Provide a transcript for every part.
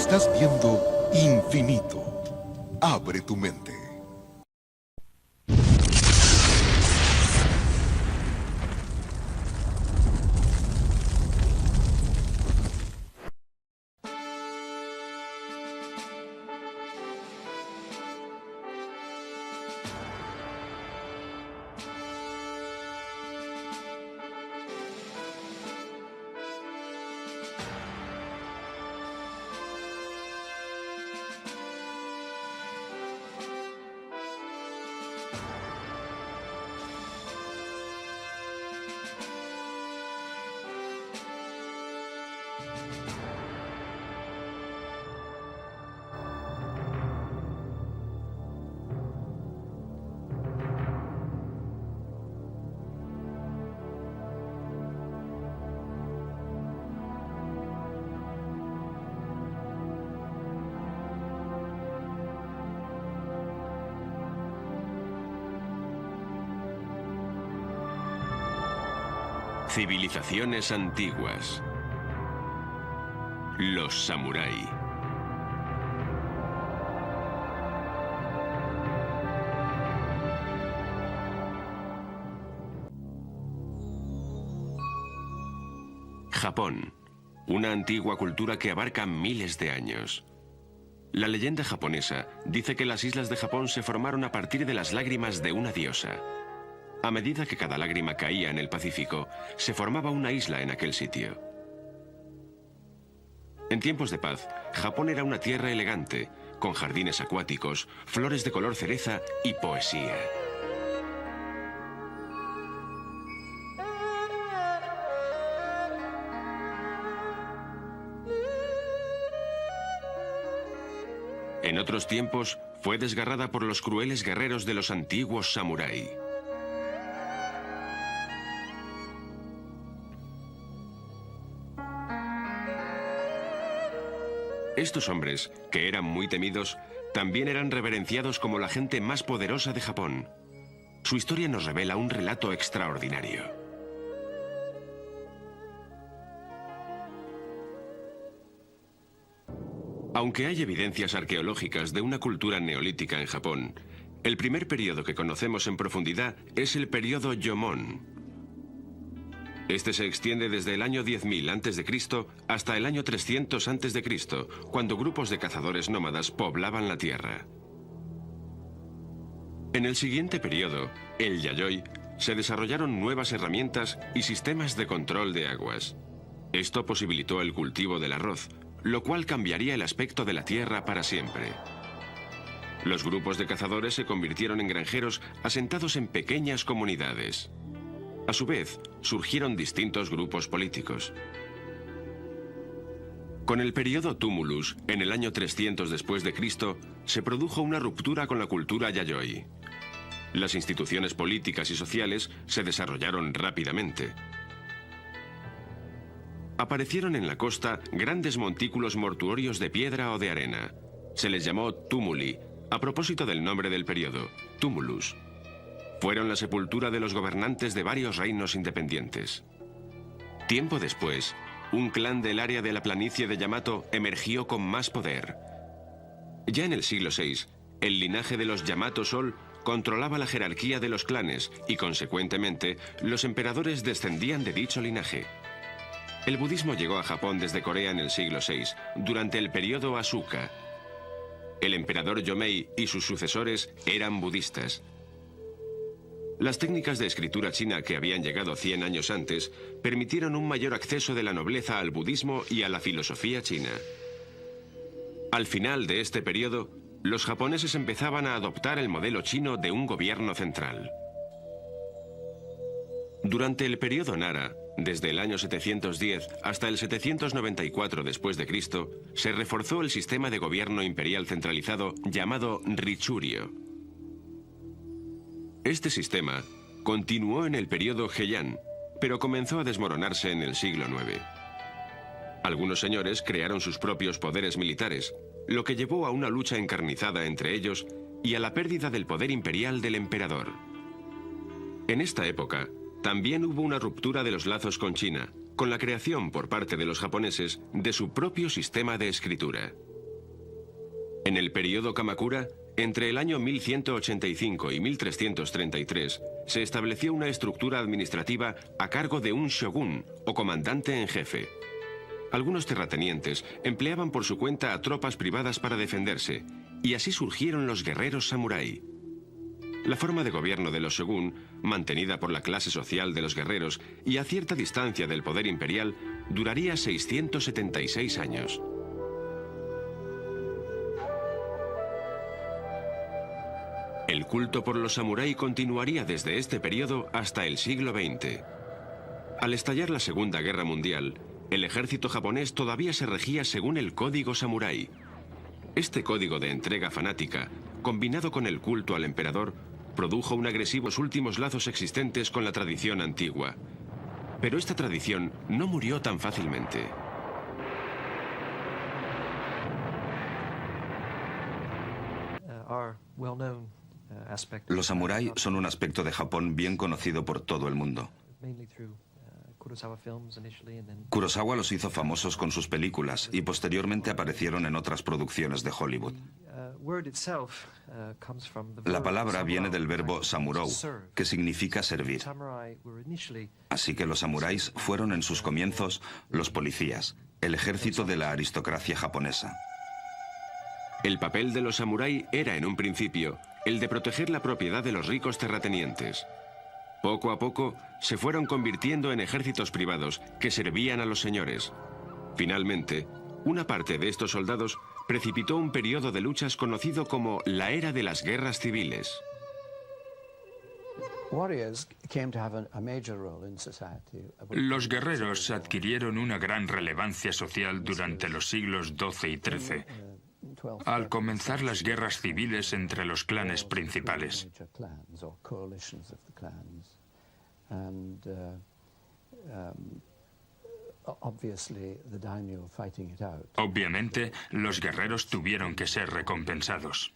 Estás viendo Infinito. Abre tu mente. Civilizaciones antiguas. Los samurái. Japón, una antigua cultura que abarca miles de años. La leyenda japonesa dice que las islas de Japón se formaron a partir de las lágrimas de una diosa. A medida que cada lágrima caía en el Pacífico, se formaba una isla en aquel sitio. En tiempos de paz, Japón era una tierra elegante, con jardines acuáticos, flores de color cereza y poesía. En otros tiempos, fue desgarrada por los crueles guerreros de los antiguos samurái. Estos hombres, que eran muy temidos, también eran reverenciados como la gente más poderosa de Japón. Su historia nos revela un relato extraordinario. Aunque hay evidencias arqueológicas de una cultura neolítica en Japón, el primer periodo que conocemos en profundidad es el periodo Jomon. Este se extiende desde el año 10.000 a.C. hasta el año 300 a.C., cuando grupos de cazadores nómadas poblaban la tierra. En el siguiente periodo, el Yayoi, se desarrollaron nuevas herramientas y sistemas de control de aguas. Esto posibilitó el cultivo del arroz, lo cual cambiaría el aspecto de la tierra para siempre. Los grupos de cazadores se convirtieron en granjeros asentados en pequeñas comunidades. A su vez, surgieron distintos grupos políticos. Con el periodo Tumulus, en el año 300 después de Cristo, se produjo una ruptura con la cultura Yayoi. Las instituciones políticas y sociales se desarrollaron rápidamente. Aparecieron en la costa grandes montículos mortuorios de piedra o de arena. Se les llamó tumuli, a propósito del nombre del periodo, Tumulus. Fueron la sepultura de los gobernantes de varios reinos independientes. Tiempo después, un clan del área de la planicie de Yamato emergió con más poder. Ya en el siglo VI, el linaje de los Yamato Sol controlaba la jerarquía de los clanes y, consecuentemente, los emperadores descendían de dicho linaje. El budismo llegó a Japón desde Corea en el siglo VI, durante el periodo Asuka. El emperador Yomei y sus sucesores eran budistas. Las técnicas de escritura china que habían llegado 100 años antes permitieron un mayor acceso de la nobleza al budismo y a la filosofía china. Al final de este periodo, los japoneses empezaban a adoptar el modelo chino de un gobierno central. Durante el periodo Nara, desde el año 710 hasta el 794 después de Cristo, se reforzó el sistema de gobierno imperial centralizado llamado Richurio. Este sistema continuó en el periodo Heian, pero comenzó a desmoronarse en el siglo IX. Algunos señores crearon sus propios poderes militares, lo que llevó a una lucha encarnizada entre ellos y a la pérdida del poder imperial del emperador. En esta época, también hubo una ruptura de los lazos con China, con la creación por parte de los japoneses de su propio sistema de escritura. En el periodo Kamakura, entre el año 1185 y 1333, se estableció una estructura administrativa a cargo de un shogun o comandante en jefe. Algunos terratenientes empleaban por su cuenta a tropas privadas para defenderse, y así surgieron los guerreros samurái. La forma de gobierno de los shogun, mantenida por la clase social de los guerreros y a cierta distancia del poder imperial, duraría 676 años. El culto por los samurái continuaría desde este periodo hasta el siglo XX. Al estallar la Segunda Guerra Mundial, el ejército japonés todavía se regía según el código samurái. Este código de entrega fanática, combinado con el culto al emperador, produjo un agresivos últimos lazos existentes con la tradición antigua. Pero esta tradición no murió tan fácilmente. Los samurái son un aspecto de Japón bien conocido por todo el mundo. Kurosawa los hizo famosos con sus películas y posteriormente aparecieron en otras producciones de Hollywood. La palabra viene del verbo samurou, que significa servir. Así que los samuráis fueron en sus comienzos los policías, el ejército de la aristocracia japonesa. El papel de los samurái era en un principio el de proteger la propiedad de los ricos terratenientes. Poco a poco se fueron convirtiendo en ejércitos privados que servían a los señores. Finalmente, una parte de estos soldados precipitó un periodo de luchas conocido como la Era de las Guerras Civiles. Los guerreros adquirieron una gran relevancia social durante los siglos XII y XIII, al comenzar las guerras civiles entre los clanes principales. Obviamente, los guerreros tuvieron que ser recompensados.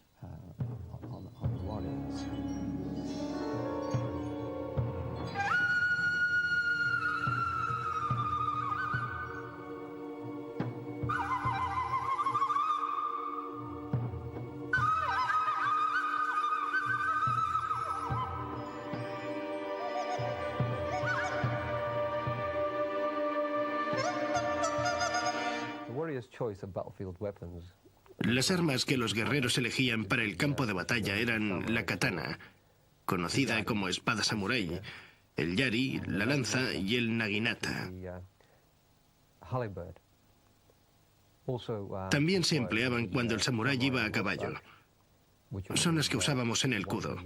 Las armas que los guerreros elegían para el campo de batalla eran la katana, conocida como espada samurái, el yari, la lanza y el naginata. También se empleaban cuando el samurái iba a caballo. Son las que usábamos en el kudo.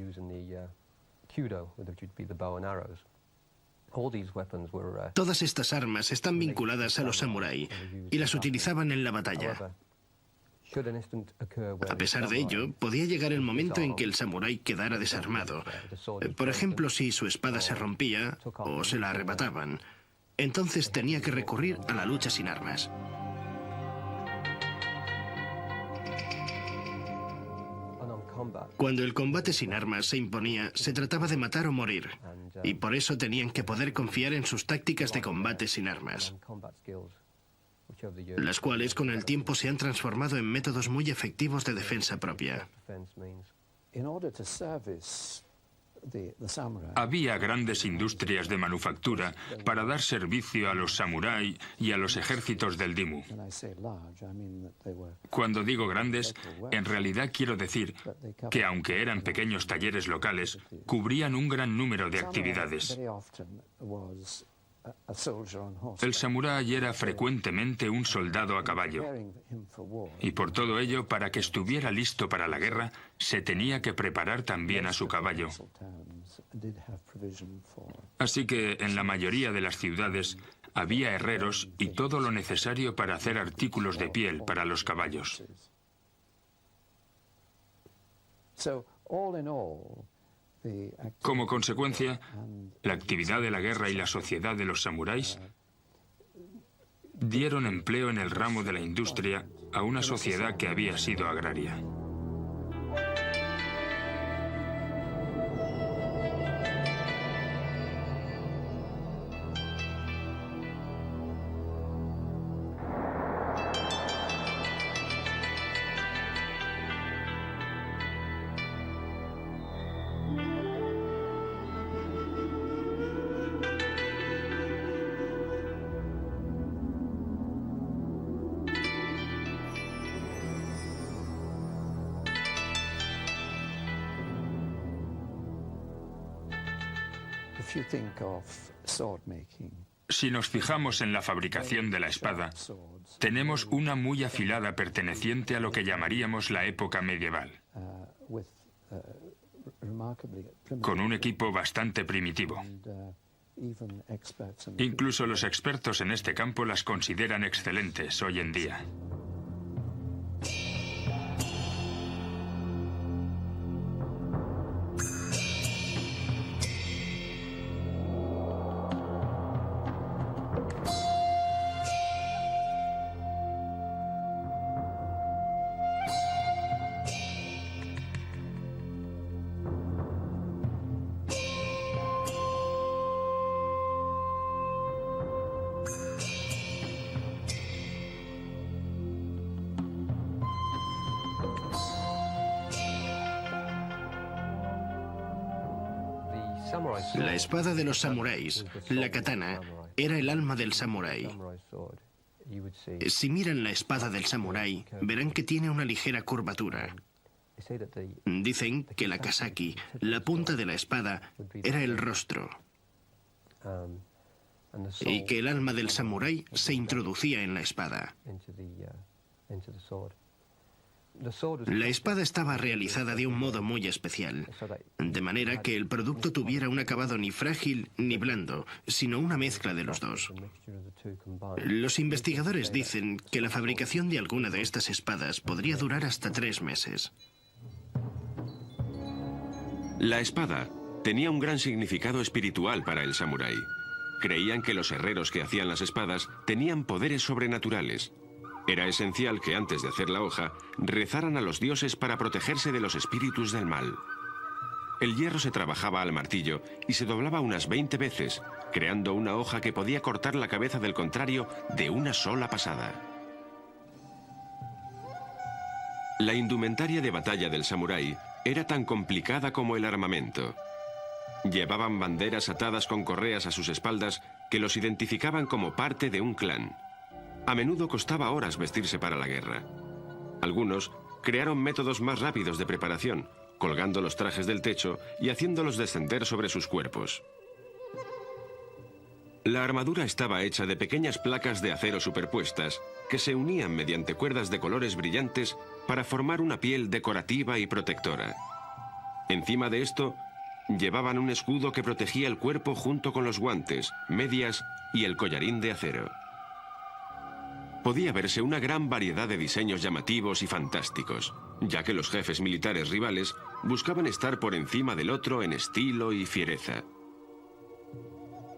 Todas estas armas están vinculadas a los samurái y las utilizaban en la batalla. A pesar de ello, podía llegar el momento en que el samurái quedara desarmado. Por ejemplo, si su espada se rompía o se la arrebataban, entonces tenía que recurrir a la lucha sin armas. Cuando el combate sin armas se imponía, se trataba de matar o morir, y por eso tenían que poder confiar en sus tácticas de combate sin armas, las cuales con el tiempo se han transformado en métodos muy efectivos de defensa propia. Había grandes industrias de manufactura para dar servicio a los samurái y a los ejércitos del Daimyo. Cuando digo grandes, en realidad quiero decir que aunque eran pequeños talleres locales, cubrían un gran número de actividades. El samurái era frecuentemente un soldado a caballo, y por todo ello, para que estuviera listo para la guerra, se tenía que preparar también a su caballo. Así que en la mayoría de las ciudades había herreros y todo lo necesario para hacer artículos de piel para los caballos. Como consecuencia, la actividad de la guerra y la sociedad de los samuráis dieron empleo en el ramo de la industria a una sociedad que había sido agraria. Si nos fijamos en la fabricación de la espada, tenemos una muy afilada perteneciente a lo que llamaríamos la época medieval, con un equipo bastante primitivo. Incluso los expertos en este campo las consideran excelentes hoy en día. La espada de los samuráis, la katana, era el alma del samurái. Si miran la espada del samurái, verán que tiene una ligera curvatura. Dicen que la kasaki, la punta de la espada, era el rostro, y que el alma del samurái se introducía en la espada. La espada estaba realizada de un modo muy especial, de manera que el producto tuviera un acabado ni frágil ni blando, sino una mezcla de los dos. Los investigadores dicen que la fabricación de alguna de estas espadas podría durar hasta 3 meses. La espada tenía un gran significado espiritual para el samurái. Creían que los herreros que hacían las espadas tenían poderes sobrenaturales. Era esencial que antes de hacer la hoja, rezaran a los dioses para protegerse de los espíritus del mal. El hierro se trabajaba al martillo y se doblaba unas 20 veces, creando una hoja que podía cortar la cabeza del contrario de una sola pasada. La indumentaria de batalla del samurái era tan complicada como el armamento. Llevaban banderas atadas con correas a sus espaldas que los identificaban como parte de un clan. A menudo costaba horas vestirse para la guerra. Algunos crearon métodos más rápidos de preparación, colgando los trajes del techo y haciéndolos descender sobre sus cuerpos. La armadura estaba hecha de pequeñas placas de acero superpuestas que se unían mediante cuerdas de colores brillantes para formar una piel decorativa y protectora. Encima de esto, llevaban un escudo que protegía el cuerpo junto con los guantes, medias y el collarín de acero. Podía verse una gran variedad de diseños llamativos y fantásticos, ya que los jefes militares rivales buscaban estar por encima del otro en estilo y fiereza.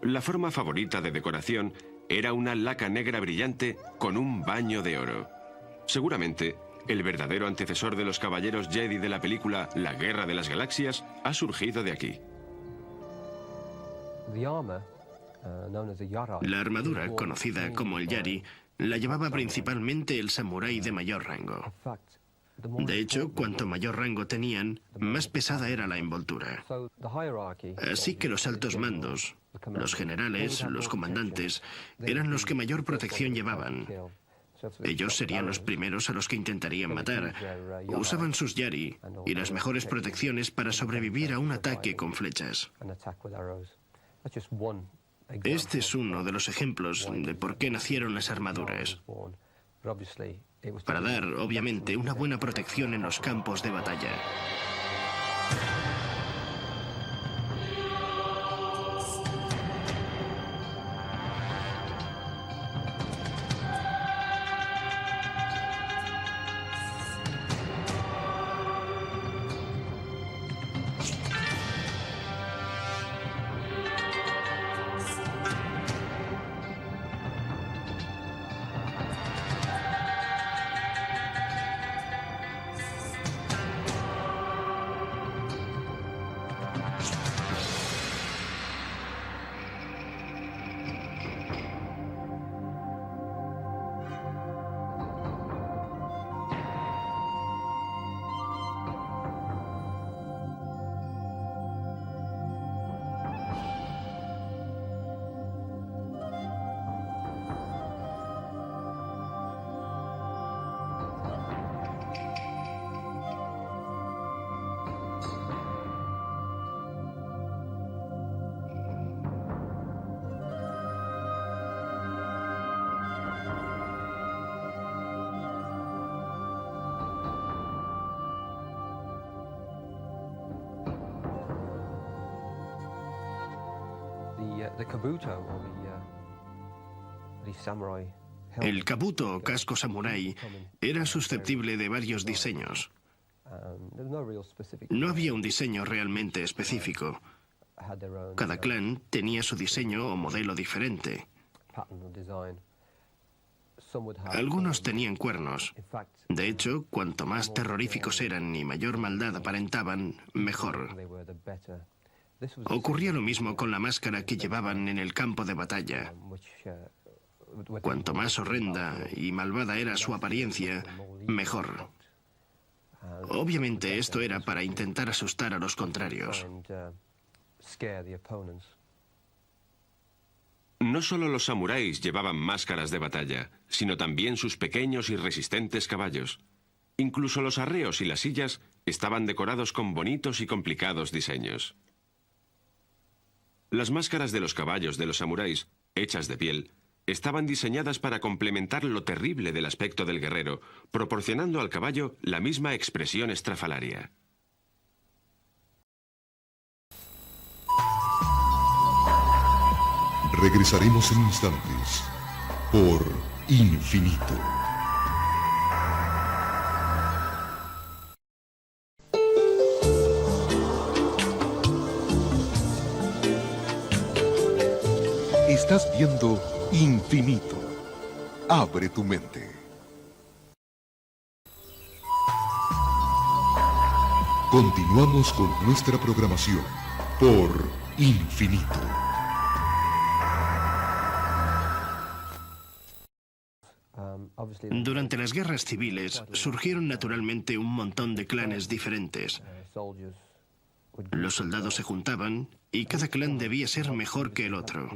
La forma favorita de decoración era una laca negra brillante con un baño de oro. Seguramente, el verdadero antecesor de los caballeros Jedi de la película La Guerra de las Galaxias ha surgido de aquí. La armadura, conocida como el yari, la llevaba principalmente el samurái de mayor rango. De hecho, cuanto mayor rango tenían, más pesada era la envoltura. Así que los altos mandos, los generales, los comandantes, eran los que mayor protección llevaban. Ellos serían los primeros a los que intentarían matar. Usaban sus yari y las mejores protecciones para sobrevivir a un ataque con flechas. Este es uno de los ejemplos de por qué nacieron las armaduras. Para dar, obviamente, una buena protección en los campos de batalla. El kabuto o casco samurái era susceptible de varios diseños. No había un diseño realmente específico. Cada clan tenía su diseño o modelo diferente. Algunos tenían cuernos. De hecho, cuanto más terroríficos eran y mayor maldad aparentaban, mejor. Ocurría lo mismo con la máscara que llevaban en el campo de batalla. Cuanto más horrenda y malvada era su apariencia, mejor. Obviamente esto era para intentar asustar a los contrarios. No solo los samuráis llevaban máscaras de batalla, sino también sus pequeños y resistentes caballos. Incluso los arreos y las sillas estaban decorados con bonitos y complicados diseños. Las máscaras de los caballos de los samuráis, hechas de piel, estaban diseñadas para complementar lo terrible del aspecto del guerrero, proporcionando al caballo la misma expresión estrafalaria. Regresaremos en instantes por Infinito. Estás viendo Infinito. Abre tu mente. Continuamos con nuestra programación por Infinito. Durante las guerras civiles surgieron naturalmente un montón de clanes diferentes. Los soldados se juntaban y cada clan debía ser mejor que el otro.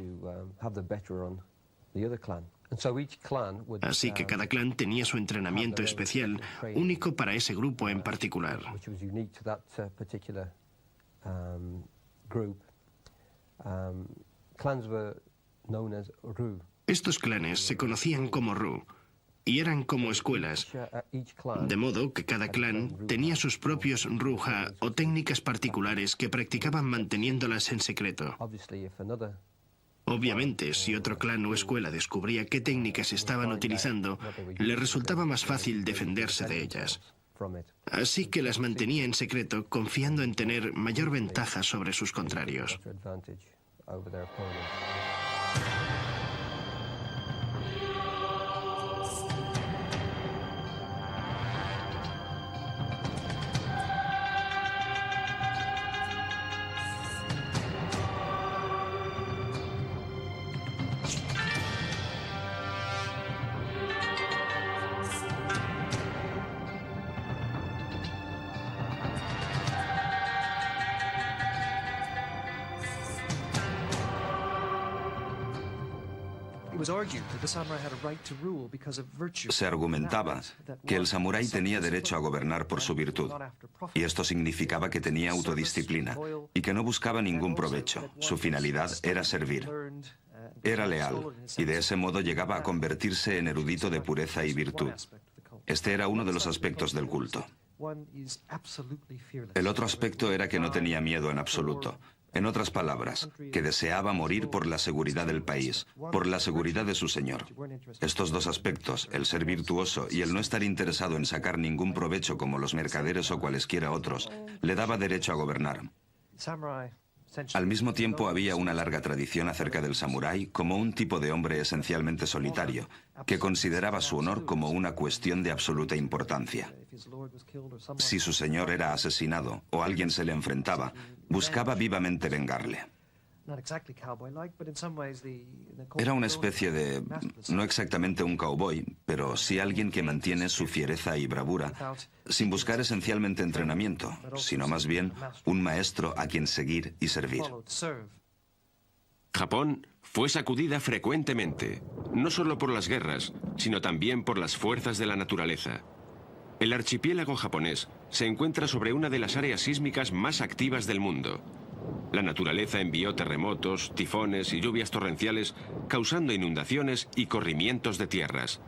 Así que cada clan tenía su entrenamiento especial, único para ese grupo en particular. Estos clanes se conocían como Ru y eran como escuelas, de modo que cada clan tenía sus propios Ruha o técnicas particulares que practicaban manteniéndolas en secreto. Obviamente, si otro clan o escuela descubría qué técnicas estaban utilizando, le resultaba más fácil defenderse de ellas. Así que las mantenía en secreto, confiando en tener mayor ventaja sobre sus contrarios. Se argumentaba que el samurái tenía derecho a gobernar por su virtud, y esto significaba que tenía autodisciplina y que no buscaba ningún provecho. Su finalidad era servir. Era leal, y de ese modo llegaba a convertirse en erudito de pureza y virtud. Este era uno de los aspectos del culto. El otro aspecto era que no tenía miedo en absoluto. En otras palabras, que deseaba morir por la seguridad del país, por la seguridad de su señor. Estos dos aspectos, el ser virtuoso y el no estar interesado en sacar ningún provecho como los mercaderes o cualesquiera otros, le daba derecho a gobernar. Al mismo tiempo había una larga tradición acerca del samurái como un tipo de hombre esencialmente solitario, que consideraba su honor como una cuestión de absoluta importancia. Si su señor era asesinado o alguien se le enfrentaba, buscaba vivamente vengarle. Era una especie de, no exactamente un cowboy, pero sí alguien que mantiene su fiereza y bravura, sin buscar esencialmente entrenamiento, sino más bien un maestro a quien seguir y servir. Japón fue sacudida frecuentemente, no solo por las guerras, sino también por las fuerzas de la naturaleza. El archipiélago japonés se encuentra sobre una de las áreas sísmicas más activas del mundo. La naturaleza envió terremotos, tifones y lluvias torrenciales, causando inundaciones y corrimientos de tierras.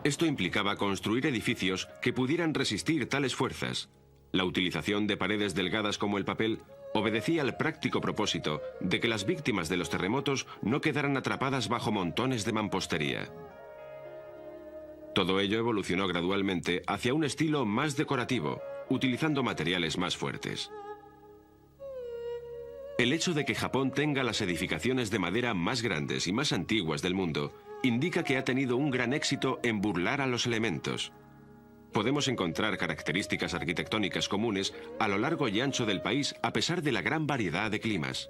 Esto implicaba construir edificios que pudieran resistir tales fuerzas. La utilización de paredes delgadas como el papel obedecía al práctico propósito de que las víctimas de los terremotos no quedaran atrapadas bajo montones de mampostería. Todo ello evolucionó gradualmente hacia un estilo más decorativo, utilizando materiales más fuertes. El hecho de que Japón tenga las edificaciones de madera más grandes y más antiguas del mundo indica que ha tenido un gran éxito en burlar a los elementos. Podemos encontrar características arquitectónicas comunes a lo largo y ancho del país a pesar de la gran variedad de climas.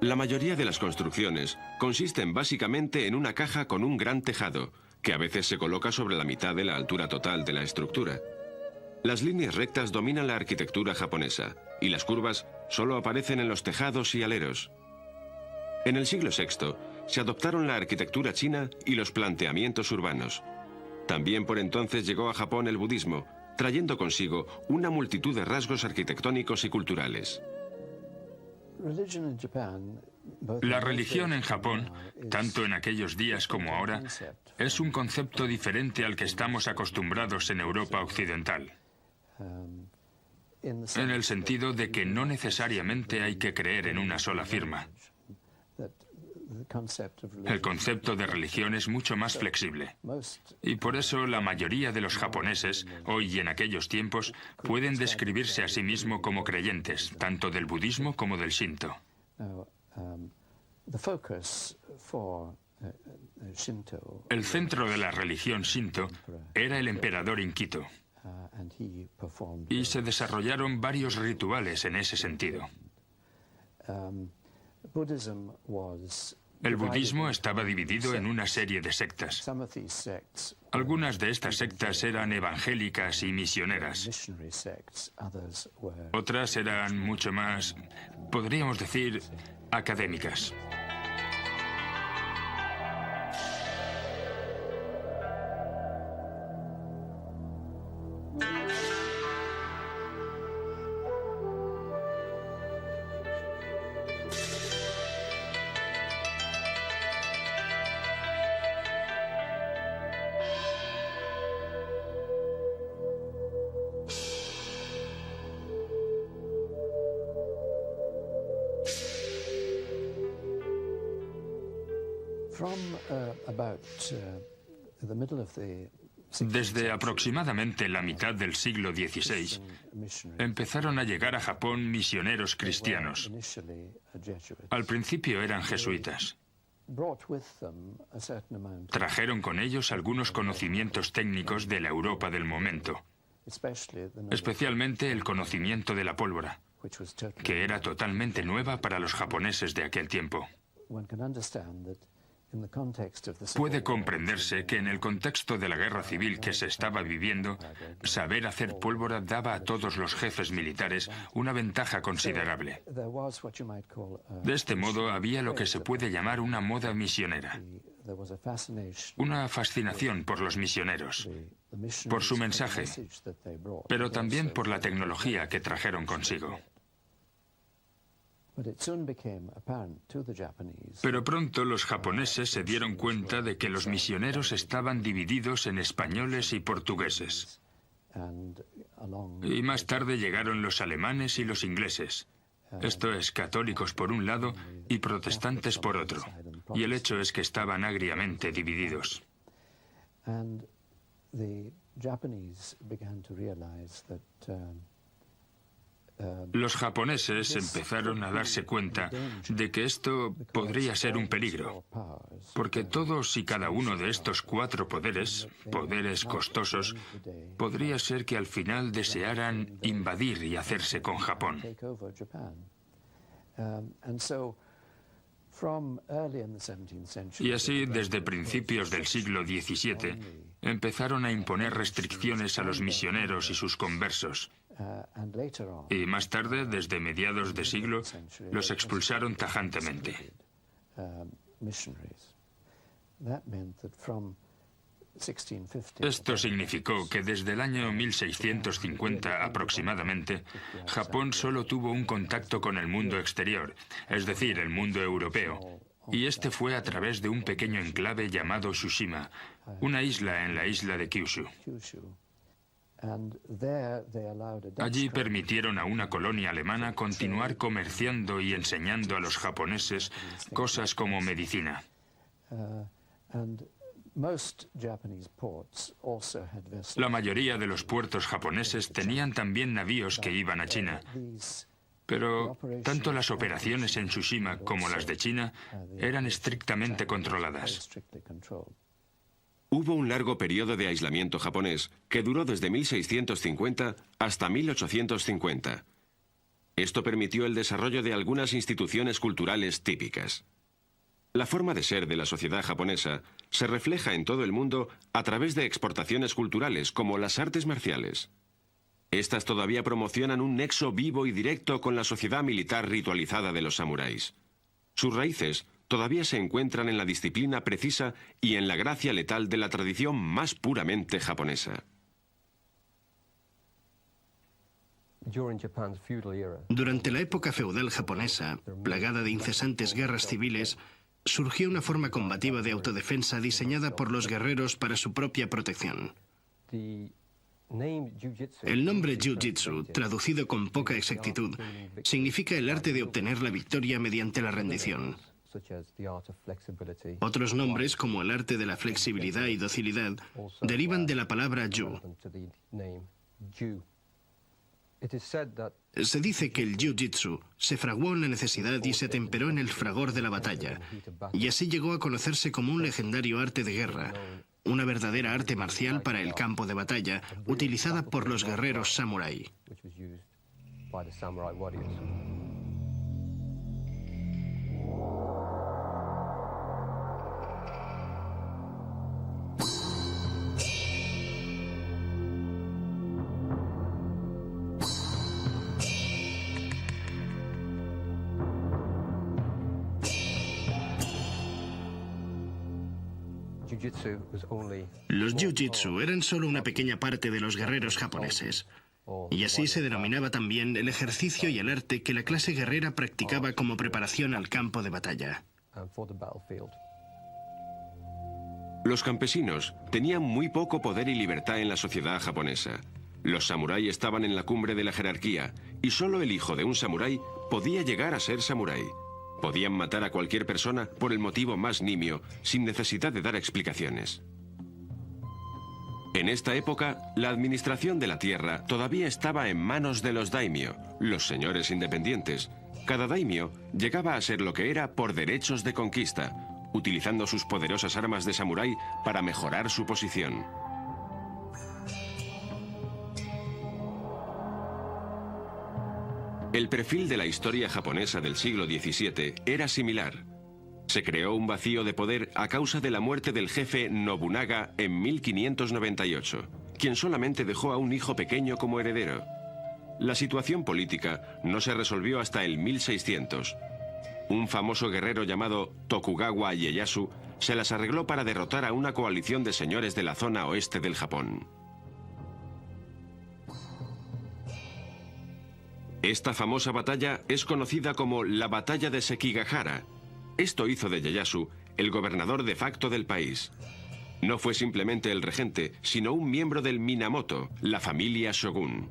La mayoría de las construcciones consisten básicamente en una caja con un gran tejado, que a veces se coloca sobre la mitad de la altura total de la estructura. Las líneas rectas dominan la arquitectura japonesa, y las curvas solo aparecen en los tejados y aleros. En el siglo VI se adoptaron la arquitectura china y los planteamientos urbanos. También por entonces llegó a Japón el budismo, trayendo consigo una multitud de rasgos arquitectónicos y culturales. La religión en Japón, tanto en aquellos días como ahora, es un concepto diferente al que estamos acostumbrados en Europa occidental. En el sentido de que no necesariamente hay que creer en una sola firma. El concepto de religión es mucho más flexible. Y por eso la mayoría de los japoneses, hoy y en aquellos tiempos, pueden describirse a sí mismos como creyentes, tanto del budismo como del shinto. El centro de la religión shinto era el emperador Inkito. Y se desarrollaron varios rituales en ese sentido. El budismo estaba dividido en una serie de sectas. Algunas de estas sectas eran evangélicas y misioneras. Otras eran mucho más, podríamos decir, académicas. Desde aproximadamente la mitad del siglo XVI, empezaron a llegar a Japón misioneros cristianos. Al principio eran jesuitas. Trajeron con ellos algunos conocimientos técnicos de la Europa del momento, especialmente el conocimiento de la pólvora, que era totalmente nueva para los japoneses de aquel tiempo. Puede comprenderse que en el contexto de la guerra civil que se estaba viviendo, saber hacer pólvora daba a todos los jefes militares una ventaja considerable. De este modo había lo que se puede llamar una moda misionera, una fascinación por los misioneros, por su mensaje, pero también por la tecnología que trajeron consigo. Pero pronto los japoneses se dieron cuenta de que los misioneros estaban divididos en españoles y portugueses. Y más tarde llegaron los alemanes y los ingleses. Esto es, católicos por un lado y protestantes por otro. Y el hecho es que estaban agriamente divididos. Los japoneses empezaron a darse cuenta de que esto podría ser un peligro, porque todos y cada uno de estos cuatro poderes costosos, podría ser que al final desearan invadir y hacerse con Japón. Y así, desde principios del siglo XVII, empezaron a imponer restricciones a los misioneros y sus conversos. Y más tarde, desde mediados de siglo, los expulsaron tajantemente. Esto significó que desde el año 1650 aproximadamente, Japón solo tuvo un contacto con el mundo exterior, es decir, el mundo europeo. Y este fue a través de un pequeño enclave llamado Tsushima, una isla en la isla de Kyushu. Allí permitieron a una colonia alemana continuar comerciando y enseñando a los japoneses cosas como medicina. La mayoría de los puertos japoneses tenían también navíos que iban a China, pero tanto las operaciones en Tsushima como las de China eran estrictamente controladas. Hubo un largo periodo de aislamiento japonés que duró desde 1650 hasta 1850. Esto permitió el desarrollo de algunas instituciones culturales típicas. La forma de ser de la sociedad japonesa se refleja en todo el mundo a través de exportaciones culturales como las artes marciales. Estas todavía promocionan un nexo vivo y directo con la sociedad militar ritualizada de los samuráis. Sus raíces todavía se encuentran en la disciplina precisa y en la gracia letal de la tradición más puramente japonesa. Durante la época feudal japonesa, plagada de incesantes guerras civiles, surgió una forma combativa de autodefensa diseñada por los guerreros para su propia protección. El nombre Jiu-Jitsu, traducido con poca exactitud, significa el arte de obtener la victoria mediante la rendición. Otros nombres, como el arte de la flexibilidad y docilidad, derivan de la palabra Ju. Se dice que el Jiu-Jitsu se fraguó en la necesidad y se atemperó en el fragor de la batalla, y así llegó a conocerse como un legendario arte de guerra, una verdadera arte marcial para el campo de batalla, utilizada por los guerreros samurái. Los Jiu-Jitsu eran solo una pequeña parte de los guerreros japoneses, y así se denominaba también el ejercicio y el arte que la clase guerrera practicaba como preparación al campo de batalla. Los campesinos tenían muy poco poder y libertad en la sociedad japonesa. Los samuráis estaban en la cumbre de la jerarquía y solo el hijo de un samurái podía llegar a ser samurái. Podían matar a cualquier persona por el motivo más nimio, sin necesidad de dar explicaciones. En esta época, la administración de la tierra todavía estaba en manos de los daimyo, los señores independientes. Cada daimyo llegaba a ser lo que era por derechos de conquista, utilizando sus poderosas armas de samurái para mejorar su posición. El perfil de la historia japonesa del siglo XVII era similar. Se creó un vacío de poder a causa de la muerte del jefe Nobunaga en 1598, quien solamente dejó a un hijo pequeño como heredero. La situación política no se resolvió hasta el 1600. Un famoso guerrero llamado Tokugawa Ieyasu se las arregló para derrotar a una coalición de señores de la zona oeste del Japón. Esta famosa batalla es conocida como la Batalla de Sekigahara. Esto hizo de Ieyasu el gobernador de facto del país. No fue simplemente el regente, sino un miembro del Minamoto, la familia Shogun.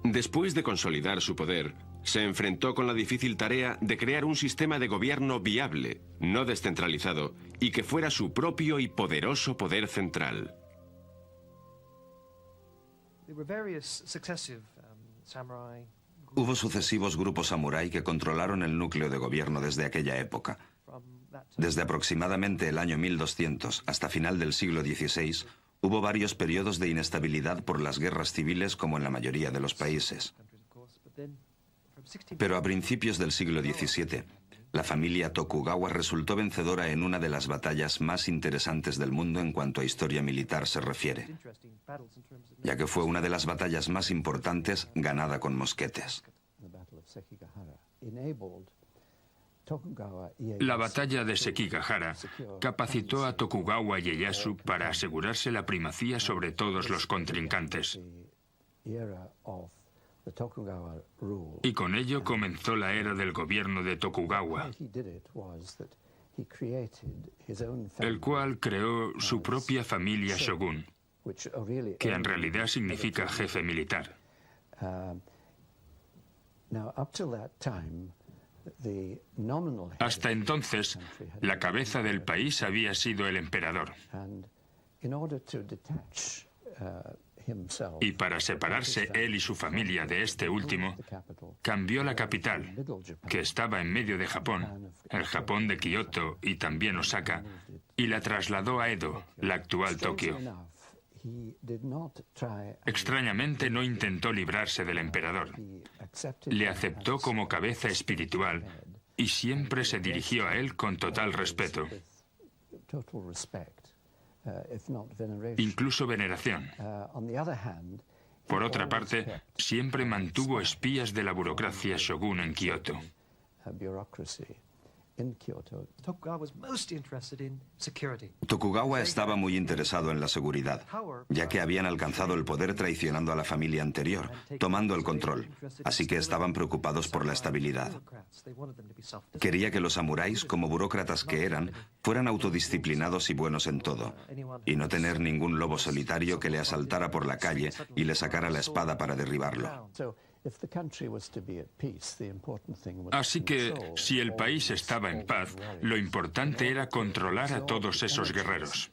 Después de consolidar su poder, se enfrentó con la difícil tarea de crear un sistema de gobierno viable, no descentralizado, y que fuera su propio y poderoso poder central. Hubo sucesivos grupos samurái que controlaron el núcleo de gobierno desde aquella época. Desde aproximadamente el año 1200 hasta final del siglo XVI, hubo varios periodos de inestabilidad por las guerras civiles como en la mayoría de los países. Pero a principios del siglo XVII, la familia Tokugawa resultó vencedora en una de las batallas más interesantes del mundo en cuanto a historia militar se refiere, ya que fue una de las batallas más importantes ganada con mosquetes. La batalla de Sekigahara capacitó a Tokugawa Ieyasu para asegurarse la primacía sobre todos los contrincantes. Y con ello comenzó la era del gobierno de Tokugawa, el cual creó su propia familia shogun. que en realidad significa jefe militar. Hasta entonces, la cabeza del país había sido el emperador. Y para separarse él y su familia de este último, cambió la capital, que estaba en medio de Japón, el Japón de Kioto y también Osaka, y la trasladó a Edo, la actual Tokio. Extrañamente no intentó librarse del emperador. Le aceptó como cabeza espiritual y siempre se dirigió a él con total respeto, incluso veneración. Por otra parte, siempre mantuvo espías de la burocracia shogun en Kioto. Tokugawa estaba muy interesado en la seguridad, ya que habían alcanzado el poder traicionando a la familia anterior, tomando el control, así que estaban preocupados por la estabilidad. Quería que los samuráis, como burócratas que eran, fueran autodisciplinados y buenos en todo, y no tener ningún lobo solitario que le asaltara por la calle y le sacara la espada para derribarlo. Así que, si el país estaba en paz, lo importante era controlar a todos esos guerreros.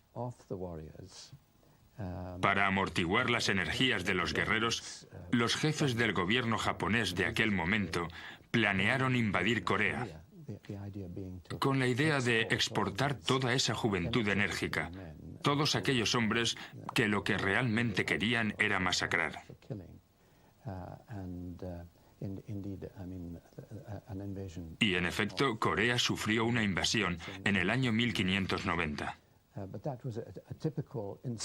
Para amortiguar las energías de los guerreros, los jefes del gobierno japonés de aquel momento planearon invadir Corea, con la idea de exportar toda esa juventud enérgica, todos aquellos hombres que lo que realmente querían era masacrar. Y en efecto, Corea sufrió una invasión en el año 1590.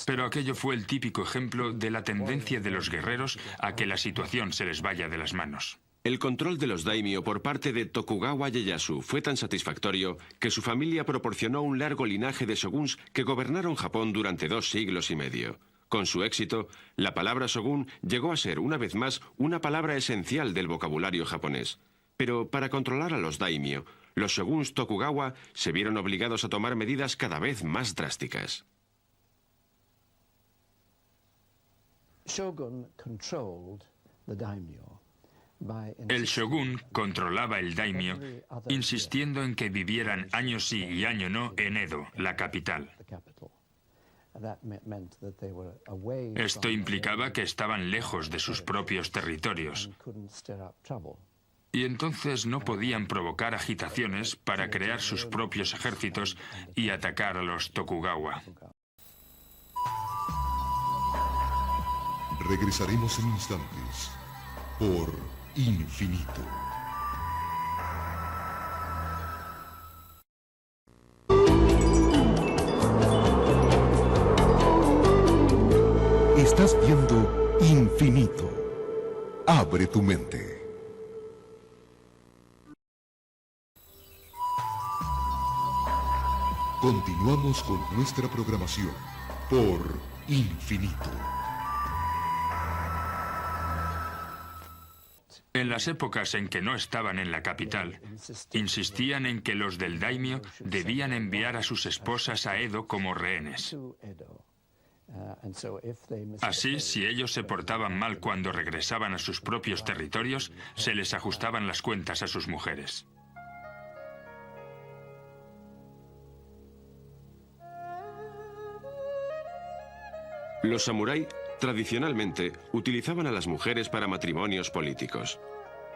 Pero aquello fue el típico ejemplo de la tendencia de los guerreros a que la situación se les vaya de las manos. El control de los daimyo por parte de Tokugawa Ieyasu fue tan satisfactorio que su familia proporcionó un largo linaje de shoguns que gobernaron Japón durante 2 siglos y medio. Con su éxito, la palabra shogun llegó a ser, una vez más, una palabra esencial del vocabulario japonés. Pero para controlar a los daimyo, los shoguns Tokugawa se vieron obligados a tomar medidas cada vez más drásticas. El shogun controlaba el daimyo, insistiendo en que vivieran año sí y año no en Edo, la capital. Esto implicaba que estaban lejos de sus propios territorios y entonces no podían provocar agitaciones para crear sus propios ejércitos y atacar a los Tokugawa. Regresaremos en instantes por Infinito. Estás viendo Infinito. Abre tu mente. Continuamos con nuestra programación por Infinito. En las épocas en que no estaban en la capital, insistían en que los del daimyo debían enviar a sus esposas a Edo como rehenes. Así, si ellos se portaban mal cuando regresaban a sus propios territorios, se les ajustaban las cuentas a sus mujeres. Los samurái, tradicionalmente, utilizaban a las mujeres para matrimonios políticos.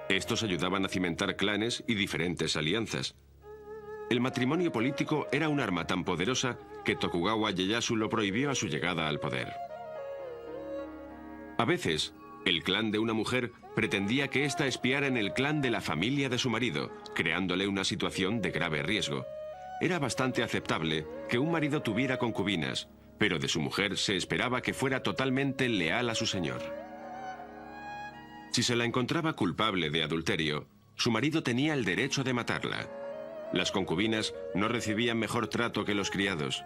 Estos ayudaban a cimentar clanes y diferentes alianzas. El matrimonio político era un arma tan poderosa que Tokugawa Ieyasu lo prohibió a su llegada al poder. A veces, el clan de una mujer pretendía que ésta espiara en el clan de la familia de su marido, creándole una situación de grave riesgo. Era bastante aceptable que un marido tuviera concubinas, pero de su mujer se esperaba que fuera totalmente leal a su señor. Si se la encontraba culpable de adulterio, su marido tenía el derecho de matarla. Las concubinas no recibían mejor trato que los criados.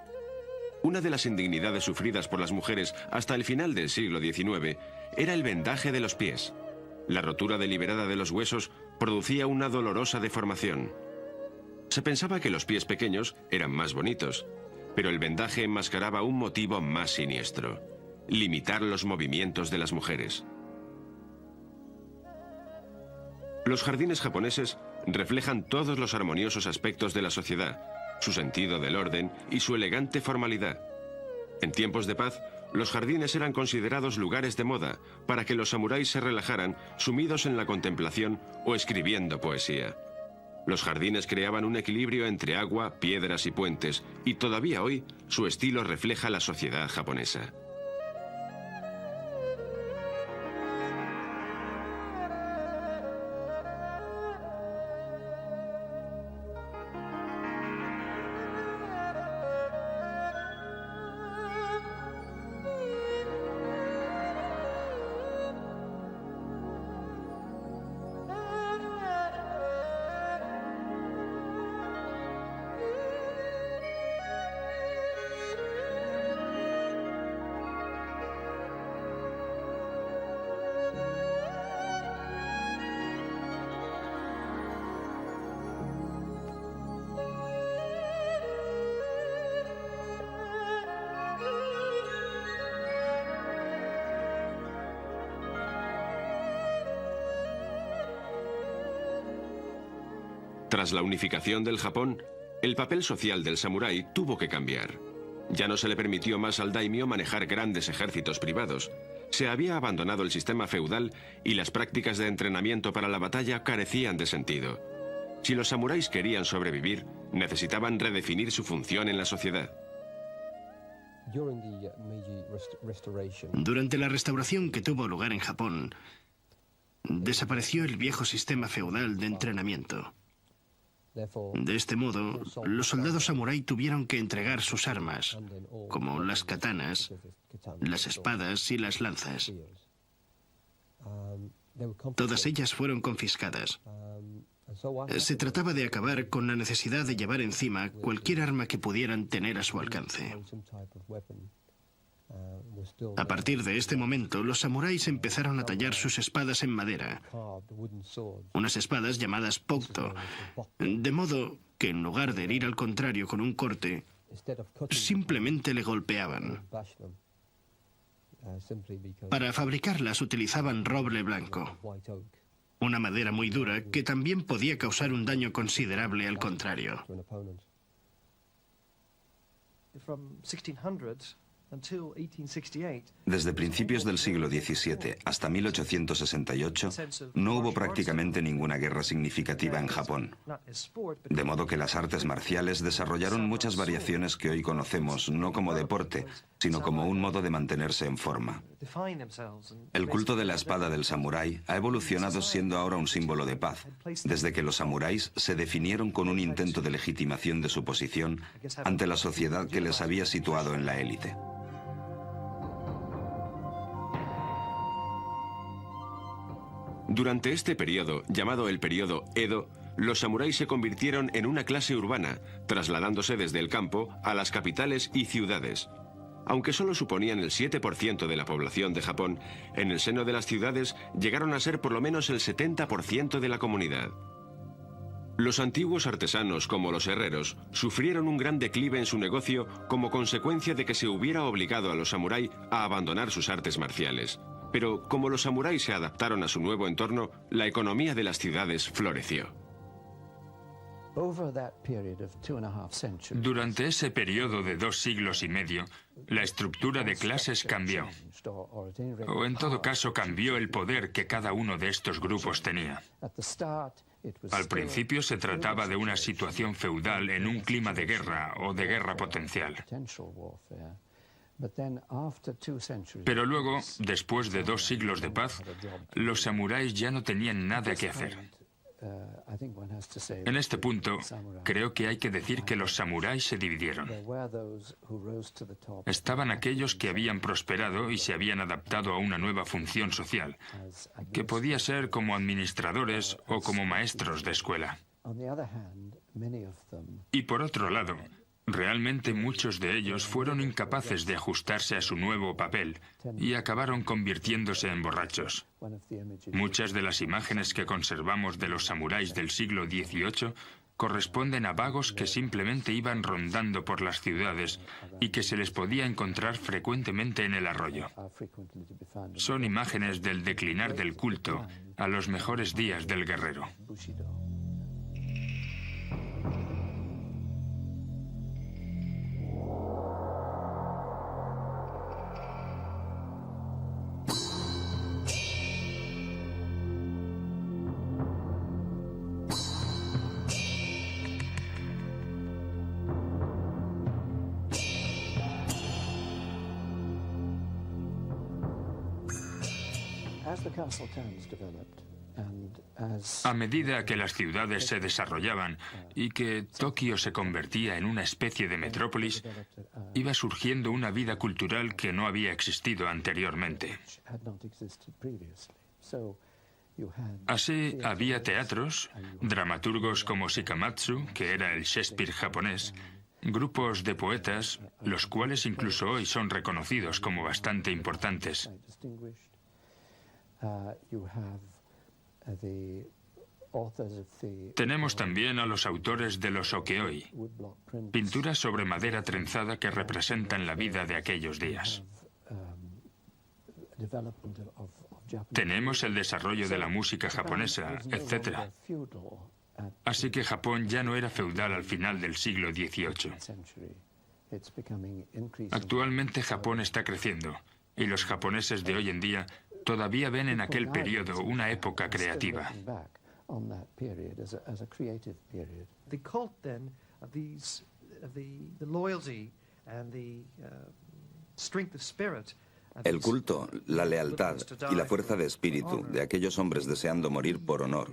Una de las indignidades sufridas por las mujeres hasta el final del siglo XIX era el vendaje de los pies. La rotura deliberada de los huesos producía una dolorosa deformación. Se pensaba que los pies pequeños eran más bonitos, pero el vendaje enmascaraba un motivo más siniestro. limitar los movimientos de las mujeres. Los jardines japoneses reflejan todos los armoniosos aspectos de la sociedad, su sentido del orden y su elegante formalidad. En tiempos de paz, los jardines eran considerados lugares de moda para que los samuráis se relajaran sumidos en la contemplación o escribiendo poesía. Los jardines creaban un equilibrio entre agua, piedras y puentes, y todavía hoy su estilo refleja la sociedad japonesa. Tras la unificación del Japón, el papel social del samurái tuvo que cambiar. Ya no se le permitió más al daimyo manejar grandes ejércitos privados. Se había abandonado el sistema feudal y las prácticas de entrenamiento para la batalla carecían de sentido. Si los samuráis querían sobrevivir, necesitaban redefinir su función en la sociedad. Durante la restauración que tuvo lugar en Japón, desapareció el viejo sistema feudal de entrenamiento. De este modo, los soldados samurái tuvieron que entregar sus armas, como las katanas, las espadas y las lanzas. Todas ellas fueron confiscadas. Se trataba de acabar con la necesidad de llevar encima cualquier arma que pudieran tener a su alcance. A partir de este momento, los samuráis empezaron a tallar sus espadas en madera, unas espadas llamadas pokto, de modo que en lugar de herir al contrario con un corte, simplemente le golpeaban. Para fabricarlas utilizaban roble blanco, una madera muy dura que también podía causar un daño considerable al contrario. Desde principios del siglo XVII hasta 1868 no hubo prácticamente ninguna guerra significativa en Japón. De modo que las artes marciales desarrollaron muchas variaciones que hoy conocemos no como deporte, sino como un modo de mantenerse en forma. El culto de la espada del samurái ha evolucionado siendo ahora un símbolo de paz, desde que los samuráis se definieron con un intento de legitimación de su posición ante la sociedad que les había situado en la élite. Durante este periodo, llamado el periodo Edo, los samuráis se convirtieron en una clase urbana, trasladándose desde el campo a las capitales y ciudades. Aunque solo suponían el 7% de la población de Japón, en el seno de las ciudades llegaron a ser por lo menos el 70% de la comunidad. Los antiguos artesanos, como los herreros, sufrieron un gran declive en su negocio como consecuencia de que se hubiera obligado a los samurái a abandonar sus artes marciales. Pero como los samuráis se adaptaron a su nuevo entorno, la economía de las ciudades floreció. Durante ese periodo de 2 siglos y medio, la estructura de clases cambió. O en todo caso cambió el poder que cada uno de estos grupos tenía. Al principio se trataba de una situación feudal en un clima de guerra o de guerra potencial. Pero luego, después de 2 siglos de paz, los samuráis ya no tenían nada que hacer. En este punto, creo que hay que decir que los samuráis se dividieron. Estaban aquellos que habían prosperado y se habían adaptado a una nueva función social, que podía ser como administradores o como maestros de escuela. Y por otro lado, realmente muchos de ellos fueron incapaces de ajustarse a su nuevo papel y acabaron convirtiéndose en borrachos. Muchas de las imágenes que conservamos de los samuráis del siglo XVIII corresponden a vagos que simplemente iban rondando por las ciudades y que se les podía encontrar frecuentemente en el arroyo. Son imágenes del declinar del culto a los mejores días del guerrero. A medida que las ciudades se desarrollaban y que Tokio se convertía en una especie de metrópolis, iba surgiendo una vida cultural que no había existido anteriormente. Así, había teatros, dramaturgos como Shikamatsu, que era el Shakespeare japonés, grupos de poetas, los cuales incluso hoy son reconocidos como bastante importantes. Tenemos también a los autores de los ukiyo-e, pinturas sobre madera trenzada que representan la vida de aquellos días. Tenemos el desarrollo de la música japonesa, etc. Así que Japón ya no era feudal al final del siglo XVIII. Actualmente Japón está creciendo, y los japoneses de hoy en día todavía ven en aquel periodo una época creativa. El culto, la lealtad y la fuerza de espíritu de aquellos hombres deseando morir por honor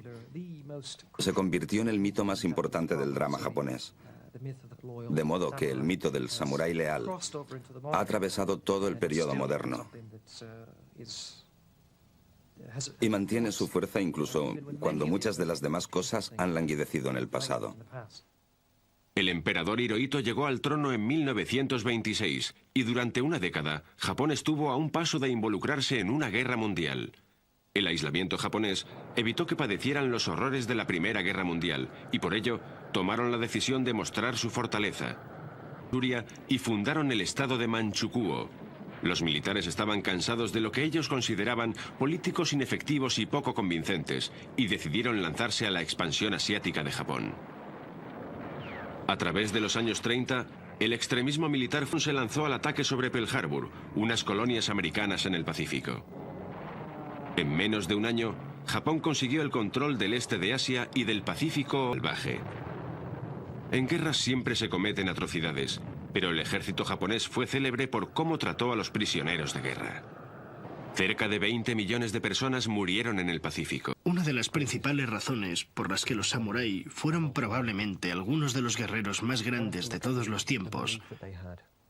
se convirtió en el mito más importante del drama japonés. De modo que el mito del samurái leal ha atravesado todo el periodo moderno y mantiene su fuerza incluso cuando muchas de las demás cosas han languidecido en el pasado. El emperador Hirohito llegó al trono en 1926 y durante una década Japón estuvo a un paso de involucrarse en una guerra mundial. El aislamiento japonés evitó que padecieran los horrores de la Primera Guerra Mundial y por ello tomaron la decisión de mostrar su fortaleza y fundaron el estado de Manchukuo. Los militares estaban cansados de lo que ellos consideraban políticos inefectivos y poco convincentes y decidieron lanzarse a la expansión asiática de Japón. A través de los años 30, el extremismo militar se lanzó al ataque sobre Pearl Harbor, unas colonias americanas en el Pacífico. En menos de un año, Japón consiguió el control del este de Asia y del Pacífico salvaje. En guerras siempre se cometen atrocidades, pero el ejército japonés fue célebre por cómo trató a los prisioneros de guerra. Cerca de 20 millones de personas murieron en el Pacífico. Una de las principales razones por las que los samurái fueron probablemente algunos de los guerreros más grandes de todos los tiempos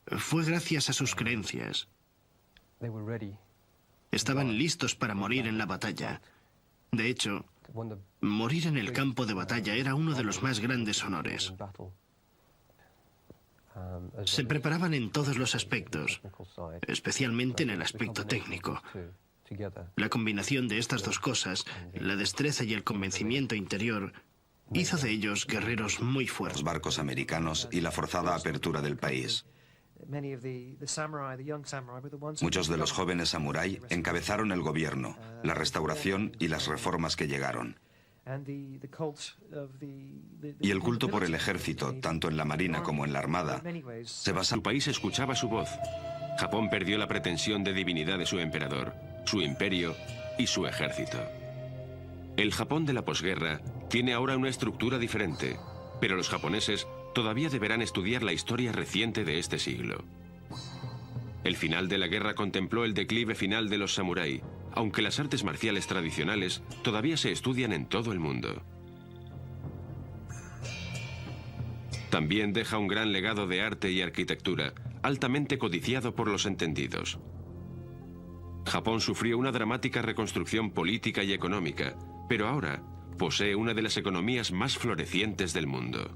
fue gracias a sus creencias. Estaban listos para morir en la batalla. De hecho, morir en el campo de batalla era uno de los más grandes honores. Se preparaban en todos los aspectos, especialmente en el aspecto técnico. La combinación de estas dos cosas, la destreza y el convencimiento interior, hizo de ellos guerreros muy fuertes. Los barcos americanos y la forzada apertura del país. Muchos de los jóvenes samurái encabezaron el gobierno, la restauración y las reformas que llegaron. Y el culto por el ejército, tanto en la marina como en la armada, se basa... Su país escuchaba su voz. Japón perdió la pretensión de divinidad de su emperador, su imperio y su ejército. El Japón de la posguerra tiene ahora una estructura diferente, pero los japoneses todavía deberán estudiar la historia reciente de este siglo. El final de la guerra contempló el declive final de los samurái, aunque las artes marciales tradicionales todavía se estudian en todo el mundo. También deja un gran legado de arte y arquitectura, altamente codiciado por los entendidos. Japón sufrió una dramática reconstrucción política y económica, pero ahora posee una de las economías más florecientes del mundo.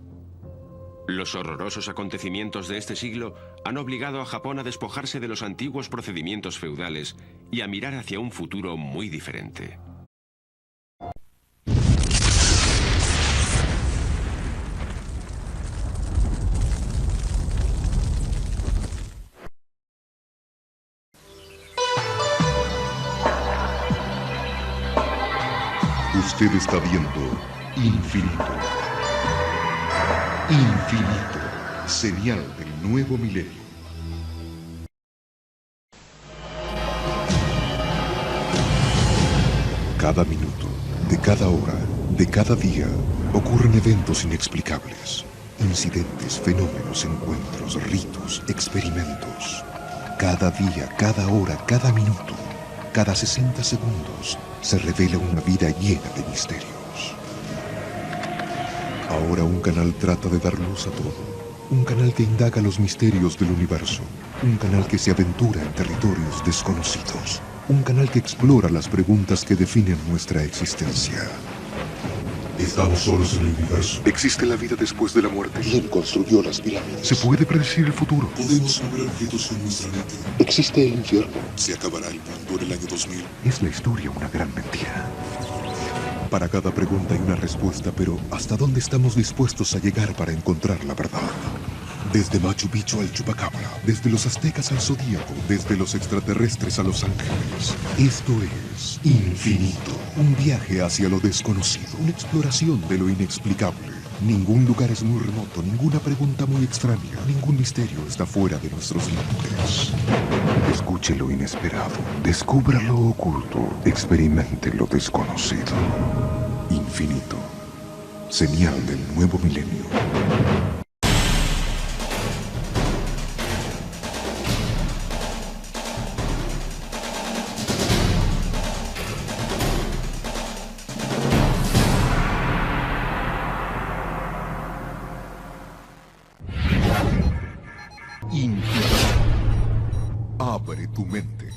Los horrorosos acontecimientos de este siglo han obligado a Japón a despojarse de los antiguos procedimientos feudales y a mirar hacia un futuro muy diferente. Usted está viendo Infinito. Infinito. Señal del nuevo milenio. Cada minuto, de cada hora, de cada día, ocurren eventos inexplicables. Incidentes, fenómenos, encuentros, ritos, experimentos. Cada día, cada hora, cada minuto, cada 60 segundos, se revela una vida llena de misterios. Ahora un canal trata de dar luz a todo. Un canal que indaga los misterios del universo. Un canal que se aventura en territorios desconocidos. Un canal que explora las preguntas que definen nuestra existencia. ¿Estamos solos en el universo? ¿Existe la vida después de la muerte? ¿Quién construyó las pirámides? ¿Se puede predecir el futuro? ¿Podemos mover objetos con nuestra mente? ¿Existe el infierno? ¿Se acabará el mundo en el año 2000? ¿Es la historia una gran mentira? Para cada pregunta hay una respuesta, pero ¿hasta dónde estamos dispuestos a llegar para encontrar la verdad? Desde Machu Picchu al Chupacabra, desde los aztecas al Zodíaco, desde los extraterrestres a los ángeles. Esto es Infinito, un viaje hacia lo desconocido, una exploración de lo inexplicable. Ningún lugar es muy remoto, ninguna pregunta muy extraña, ningún misterio está fuera de nuestros límites. Escuche lo inesperado, descubra lo oculto, experimente lo desconocido. Infinito, señal del nuevo milenio. Infinito. Abre tu mente.